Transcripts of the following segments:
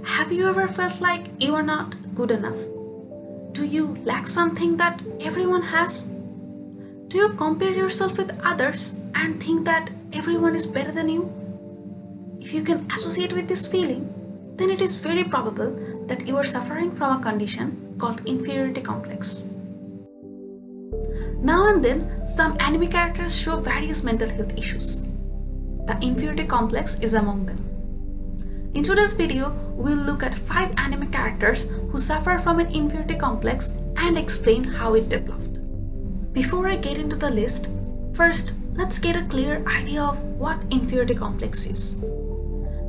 Have you ever felt like you are not good enough? Do you lack something that everyone has? Do you compare yourself with others and think that everyone is better than you? If you can associate with this feeling, then it is very probable that you are suffering from a condition called inferiority complex. Now and then, some anime characters show various mental health issues. The inferiority complex is among them. In today's video, we'll look at 5 anime characters who suffer from an inferiority complex and explain how it developed. Before I get into the list, first let's get a clear idea of what inferiority complex is.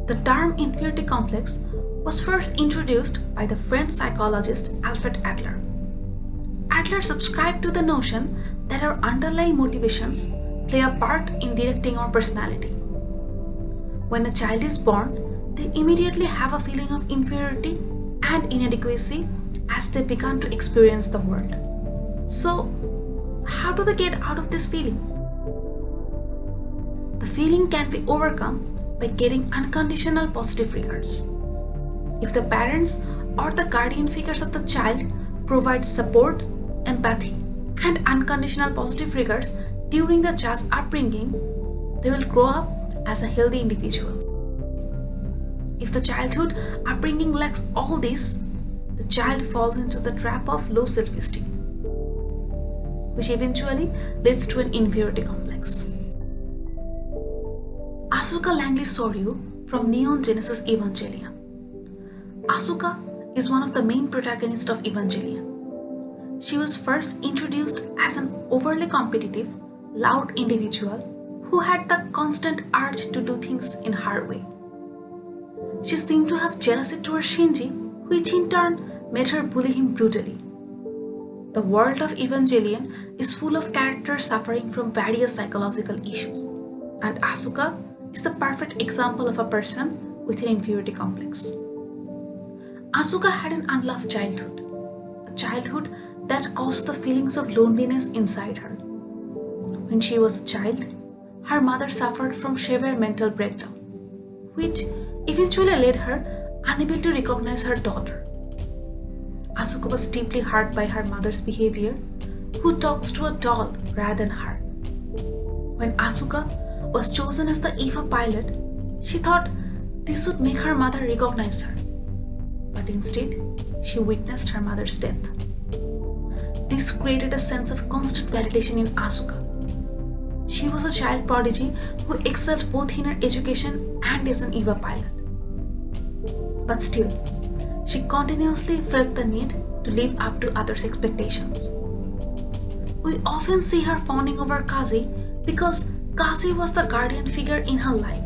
The term inferiority complex was first introduced by the French psychologist Alfred Adler. Adler subscribed to the notion that our underlying motivations play a part in directing our personality. When a child is born, they immediately have a feeling of inferiority and inadequacy as they begin to experience the world. So, how do they get out of this feeling? The feeling can be overcome by getting unconditional positive regards. If the parents or the guardian figures of the child provide support, empathy, and unconditional positive regards during the child's upbringing, they will grow up as a healthy individual. If the childhood upbringing lacks all this, the child falls into the trap of low self-esteem, which eventually leads to an inferiority complex. Asuka Langley Soryu from Neon Genesis Evangelion. Asuka is one of the main protagonists of Evangelion. She was first introduced as an overly competitive, loud individual who had the constant urge to do things in her way. She seemed to have jealousy towards Shinji, which in turn made her bully him brutally. The world of Evangelion is full of characters suffering from various psychological issues, and Asuka is the perfect example of a person with an inferiority complex. Asuka had an unloved childhood, a childhood that caused the feelings of loneliness inside her. When she was a child, her mother suffered from severe mental breakdown, which eventually led her unable to recognize her daughter. Asuka was deeply hurt by her mother's behavior, who talks to a doll rather than her. When Asuka was chosen as the EVA pilot, she thought this would make her mother recognize her. But instead, she witnessed her mother's death. This created a sense of constant validation in Asuka. She was a child prodigy who excelled both in her education and as an EVA pilot. But still, she continuously felt the need to live up to others' expectations. We often see her fawning over Kazi because Kazi was the guardian figure in her life,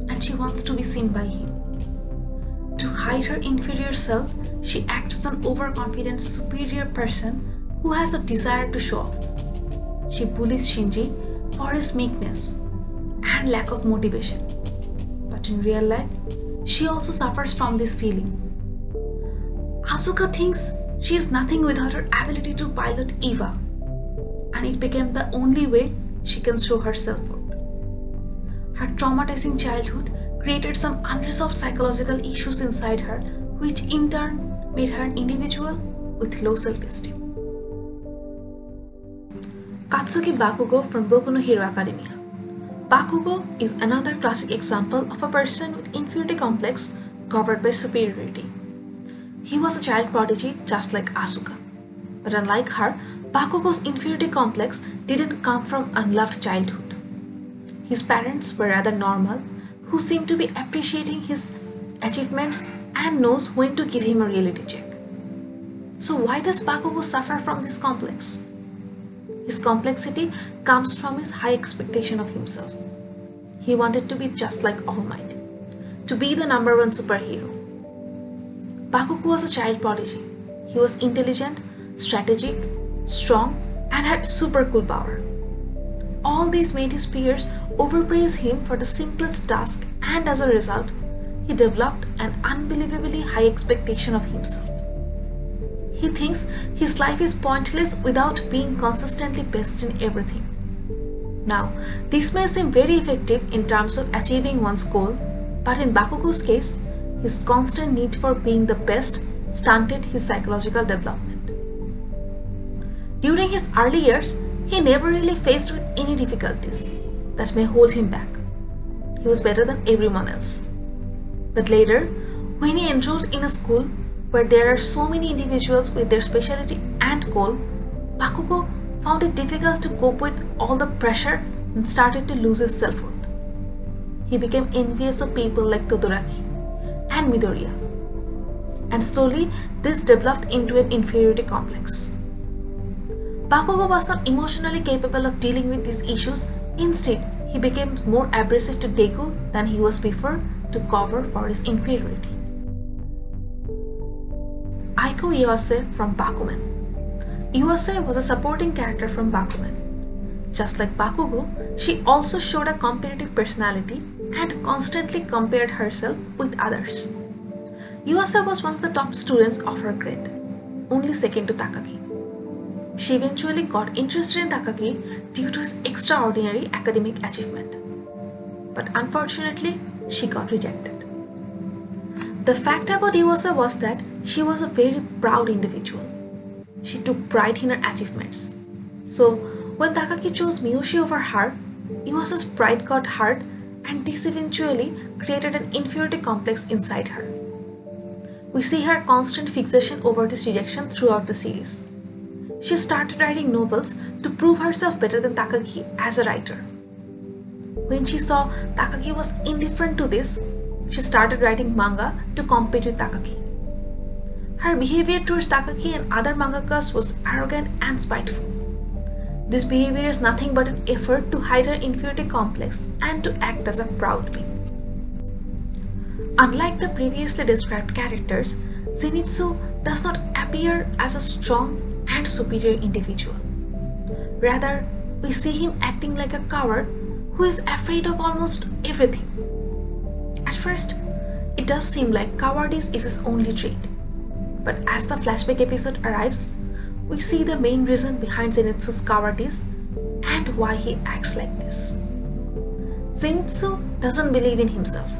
and she wants to be seen by him. To hide her inferior self, she acts as an overconfident superior person who has a desire to show off. She bullies Shinji for his meekness and lack of motivation. But in real life, she also suffers from this feeling. Asuka thinks she is nothing without her ability to pilot EVA, and it became the only way she can show her self-worth. Her traumatizing childhood created some unresolved psychological issues inside her, which in turn made her an individual with low self-esteem. Katsuki Bakugou from Boku no Hero Academia. Bakugou is another classic example of a person with inferiority complex covered by superiority. He was a child prodigy just like Asuka. But unlike her, Bakugou's inferiority complex didn't come from unloved childhood. His parents were rather normal, who seemed to be appreciating his achievements and knows when to give him a reality check. So why does Bakugou suffer from this complex? His complexity comes from his high expectation of himself. He wanted to be just like All Might, to be the number one superhero. Bakugou was a child prodigy. He was intelligent, strategic, strong, and had super cool power. All these made his peers overpraise him for the simplest task, and as a result, he developed an unbelievably high expectation of himself. He thinks his life is pointless without being consistently best in everything. Now, this may seem very effective in terms of achieving one's goal, but in Bakugou's case, his constant need for being the best stunted his psychological development. During his early years, he never really faced with any difficulties that may hold him back. He was better than everyone else. But later, when he enrolled in a school where there are so many individuals with their specialty and goal, Bakugou found it difficult to cope with all the pressure and started to lose his self-worth. He became envious of people like Todoraki and Midoriya, and slowly this developed into an inferiority complex. Bakugou was not emotionally capable of dealing with these issues. Instead, he became more abrasive to Deku than he was before to cover for his inferiority. Aiko Iwase from Bakuman. Iwase was a supporting character from Bakuman. Just like Bakugou, she also showed a competitive personality and constantly compared herself with others. Iwase was one of the top students of her grade, only second to Takagi. She eventually got interested in Takagi due to his extraordinary academic achievement. But unfortunately, she got rejected. The fact about Iwase was that she was a very proud individual. She took pride in her achievements. So, when Takagi chose Miyoshi over her, Iwasa's pride got hurt, and this eventually created an inferiority complex inside her. We see her constant fixation over this rejection throughout the series. She started writing novels to prove herself better than Takagi as a writer. When she saw Takagi was indifferent to this, she started writing manga to compete with Takagi. Her behavior towards Takagi and other mangakas was arrogant and spiteful. This behavior is nothing but an effort to hide her inferiority complex and to act as a proud being. Unlike the previously described characters, Zenitsu does not appear as a strong and superior individual. Rather, we see him acting like a coward who is afraid of almost everything. At first, it does seem like cowardice is his only trait. But as the flashback episode arrives, we see the main reason behind Zenitsu's cowardice and why he acts like this. Zenitsu doesn't believe in himself.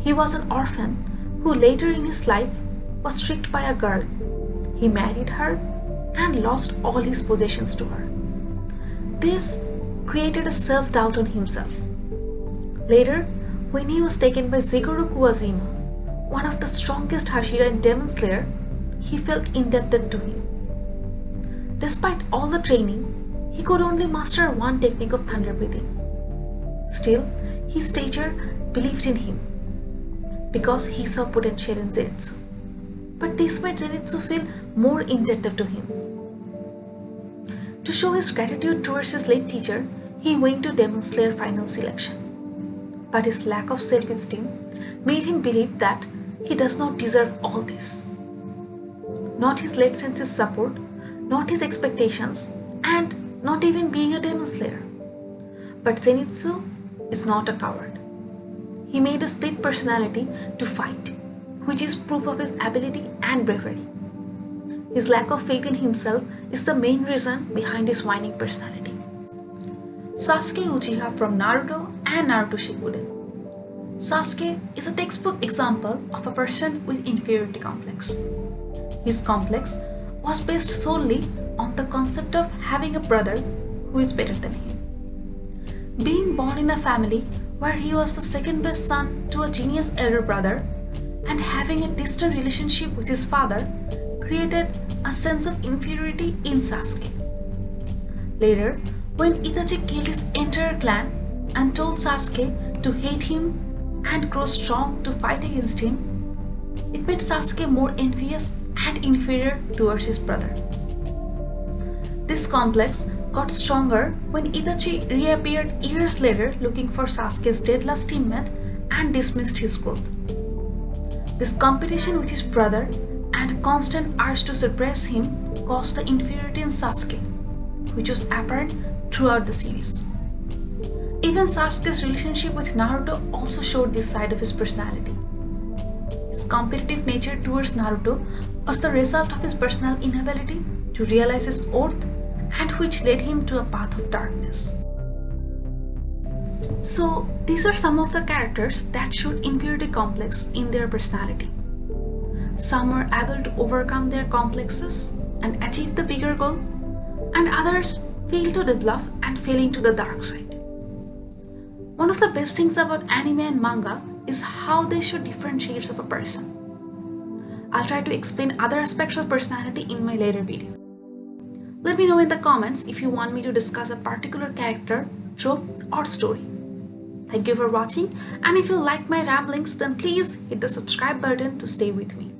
He was an orphan who later in his life was tricked by a girl. He married her and lost all his possessions to her. This created a self-doubt on himself. Later, when he was taken by Zigoro Kuwazima, one of the strongest Hashira in Demon Slayer, he felt indebted to him. Despite all the training, he could only master one technique of thunder breathing. Still, his teacher believed in him because he saw potential in Zenitsu. But this made Zenitsu feel more indebted to him. To show his gratitude towards his late teacher, he went to Demon Slayer final selection. But his lack of self-esteem made him believe that he does not deserve all this. Not his late sense's support, not his expectations, and not even being a Demon Slayer. But Zenitsu is not a coward. He made a split personality to fight, which is proof of his ability and bravery. His lack of faith in himself is the main reason behind his whining personality. Sasuke Uchiha from Naruto and Naruto Shippuden. Sasuke is a textbook example of a person with inferiority complex. His complex was based solely on the concept of having a brother who is better than him. Being born in a family where he was the second best son to a genius elder brother and having a distant relationship with his father created a sense of inferiority in Sasuke. Later, when Itachi killed his entire clan and told Sasuke to hate him and grow strong to fight against him, it made Sasuke more envious and inferior towards his brother. This complex got stronger when Itachi reappeared years later looking for Sasuke's dead last teammate and dismissed his growth. This competition with his brother and constant urge to suppress him caused the inferiority in Sasuke, which was apparent throughout the series. Even Sasuke's relationship with Naruto also showed this side of his personality. His competitive nature towards Naruto was the result of his personal inability to realize his worth and which led him to a path of darkness. So these are some of the characters that showed inferiority complex in their personality. Some were able to overcome their complexes and achieve the bigger goal, and others failed to develop and fell into the dark side. One of the best things about anime and manga is how they show different shades of a person. I'll try to explain other aspects of personality in my later videos. Let me know in the comments if you want me to discuss a particular character, trope, or story. Thank you for watching, and if you like my ramblings, then please hit the subscribe button to stay with me.